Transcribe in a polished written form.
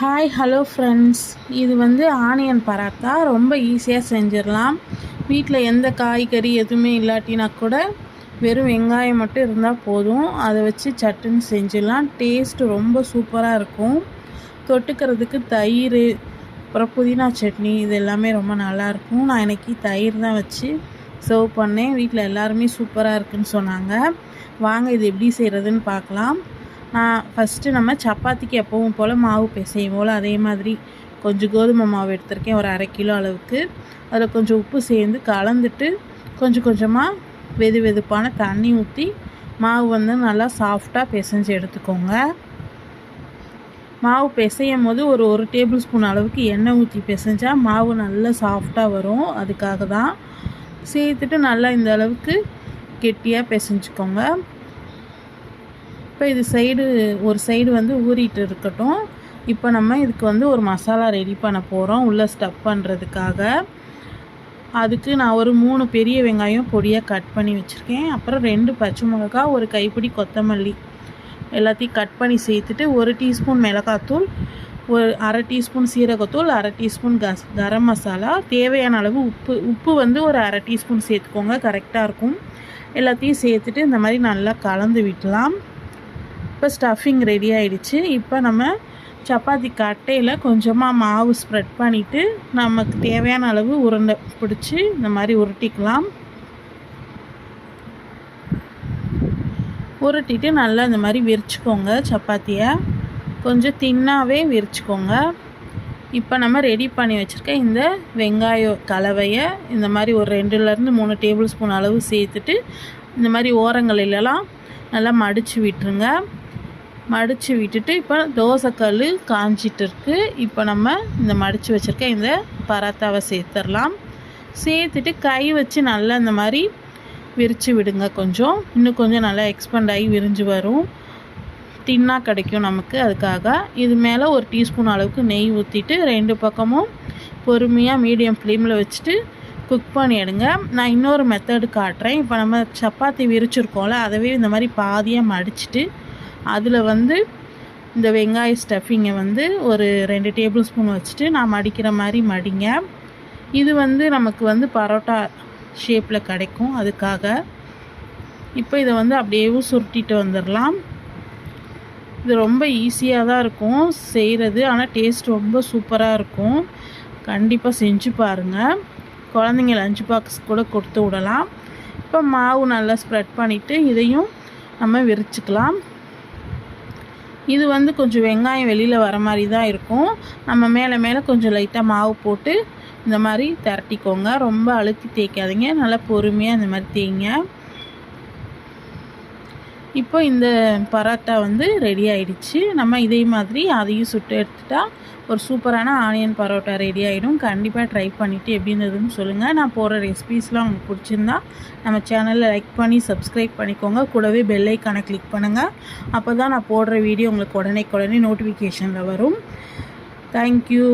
Hi hello friends, இது வந்து onion paratha. ரொம்ப ஈஸியாக செஞ்சிடலாம். வீட்டில் எந்த காய்கறி எதுவுமே இல்லாட்டினா கூட வெறும் வெங்காயம் மட்டும் இருந்தால் போதும். அதை வச்சு சட்டுன்னு செஞ்சிடலாம். டேஸ்ட்டு ரொம்ப சூப்பராக இருக்கும். தொட்டுக்கிறதுக்கு தயிர், அப்புறம் புதினா சட்னி, இது எல்லாமே ரொம்ப நல்லாயிருக்கும். நான் இன்றைக்கி தயிர் தான் வச்சு சர்வ் பண்ணேன். வீட்டில் எல்லாருமே சூப்பராக இருக்குதுன்னு சொன்னாங்க. வாங்க இது எப்படி செய்கிறதுன்னு பார்க்கலாம். ஃபஸ்ட்டு நம்ம சப்பாத்திக்கு எப்பவும் போல் மாவு பிசையும் போல் அதே மாதிரி கொஞ்சம் கோதுமை மாவு எடுத்திருக்கேன், ஒரு 1/2 கிலோ அளவுக்கு. அதில் கொஞ்சம் உப்பு சேர்ந்து கலந்துட்டு கொஞ்சம் கொஞ்சமாக வெதுப்பான தண்ணி ஊற்றி மாவு வந்து நல்லா சாஃப்டாக பிசைஞ்சு எடுத்துக்கோங்க. மாவு பிசையும் போது ஒரு டேபிள் ஸ்பூன் அளவுக்கு எண்ணெய் ஊற்றி பிசைஞ்சால் மாவு நல்லா சாஃப்டாக வரும். அதுக்காக தான் சேர்த்துட்டு நல்லா இந்த அளவுக்கு கெட்டியாக பிசைஞ்சுக்கோங்க. இப்போ இது ஒரு சைடு வந்து ஊறிட்டு இருக்கட்டும். இப்போ நம்ம இதுக்கு வந்து ஒரு மசாலா ரெடி பண்ண போகிறோம் உள்ளே ஸ்டஃப் பண்ணுறதுக்காக. அதுக்கு நான் ஒரு 3 பெரிய வெங்காயம் பொடியாக கட் பண்ணி வச்சுருக்கேன். அப்புறம் 2 பச்சை மிளகா, ஒரு கைப்பிடி கொத்தமல்லி எல்லாத்தையும் கட் பண்ணி சேர்த்துட்டு 1 டீஸ்பூன் மிளகாத்தூள், ஒரு 1/2 டீஸ்பூன் சீரகத்தூள், 1/2 டீஸ்பூன் கரம் மசாலா, தேவையான அளவு உப்பு வந்து ஒரு 1/2 டீஸ்பூன் சேர்த்துக்கோங்க, கரெக்டாக இருக்கும். எல்லாத்தையும் சேர்த்துட்டு இந்த மாதிரி நல்லா கலந்து விடலாம். இப்போ ஸ்டஃபிங் ரெடி ஆகிடுச்சு. இப்போ நம்ம சப்பாத்தி கட்டையில் கொஞ்சமாக மாவு ஸ்ப்ரெட் பண்ணிவிட்டு நமக்கு தேவையான அளவு உருண்டை பிடிச்சி இந்த மாதிரி உருட்டிக்கலாம். உருட்டிட்டு நல்லா இந்த மாதிரி விரிச்சுக்கோங்க. சப்பாத்தியை கொஞ்சம் தின்னாகவே விரிச்சுக்கோங்க. இப்போ நம்ம ரெடி பண்ணி வச்சுருக்க இந்த வெங்காய கலவையை இந்த மாதிரி ஒரு 2லேருந்து 3 டேபிள் ஸ்பூன் அளவு சேர்த்துட்டு இந்த மாதிரி ஓரங்களிலெல்லாம் நல்லா மடித்து விட்டுருங்க. மடித்து விட்டுட்டு இப்போ தோசைக்கல் காஞ்சிட்டு இருக்குது. இப்போ நம்ம இந்த மடித்து வச்சுருக்க இந்த பராத்தாவை சேர்த்துடலாம். சேர்த்துட்டு கை வச்சு நல்லா இந்த மாதிரி விரித்து விடுங்க. இன்னும் கொஞ்சம் நல்லா எக்ஸ்பெண்ட் ஆகி விரிஞ்சு வரும், தின்னாக கிடைக்கும் நமக்கு. அதுக்காக இது மேலே ஒரு டீஸ்பூன் அளவுக்கு நெய் ஊற்றிட்டு 2 பக்கமும் பொறுமையாக மீடியம் ஃப்ளேமில் வச்சுட்டு குக் பண்ணி எடுங்க. நான் இன்னொரு மெத்தடு காட்டுறேன். இப்போ நம்ம சப்பாத்தி விரிச்சிருக்கோம்ல, அதவே இந்த மாதிரி பாதியாக மடிச்சுட்டு அதில் வந்து இந்த வெங்காய ஸ்டஃபிங்கை வந்து ஒரு 2 டேபிள் ஸ்பூன் வச்சுட்டு நான் மடிக்கிற மாதிரி மடிங்க. இது வந்து நமக்கு வந்து பரோட்டா ஷேப்பில் கிடைக்கும். அதுக்காக இப்போ இதை வந்து அப்படியே சுருட்டிட்டு வந்துடலாம். இது ரொம்ப ஈஸியாக தான் இருக்கும் செய்கிறது, ஆனால் டேஸ்ட் ரொம்ப சூப்பராக இருக்கும். கண்டிப்பாக செஞ்சு பாருங்கள். குழந்தைங்க லஞ்ச் பாக்ஸ் கூட கொடுத்து விடலாம். இப்போ மாவு நல்லா ஸ்ப்ரெட் பண்ணிவிட்டு இதையும் நம்ம விரிச்சுக்கலாம். இது வந்து கொஞ்சம் வெங்காயம் வெளியில் வர மாதிரி தான் இருக்கும். நம்ம மேலே கொஞ்சம் லைட்டாக மாவு போட்டு இந்த மாதிரி திரட்டிக்கோங்க. ரொம்ப அழுத்தி தேய்க்காதீங்க, நல்லா பொறுமையாக இந்த மாதிரி தேய்ங்க. இப்போ இந்த பரோட்டா வந்து ரெடி ஆகிடுச்சு. நம்ம இதே மாதிரி அதையும் சுட்டு எடுத்துட்டா ஒரு சூப்பரான ஆனியன் பரோட்டா ரெடி ஆகிடும். கண்டிப்பாக ட்ரை பண்ணிவிட்டு எப்படி இருந்ததுன்னு சொல்லுங்கள். நான் போடுற ரெசிபீஸ்லாம் உங்களுக்கு பிடிச்சிருந்தா நம்ம சேனலில் லைக் பண்ணி சப்ஸ்கிரைப் பண்ணிக்கோங்க. கூடவே பெல் ஐக்கானை கிளிக் பண்ணுங்கள். அப்போ தான் நான் போடுற வீடியோ உங்களுக்கு உடனே நோட்டிஃபிகேஷனில் வரும். தேங்க்யூ.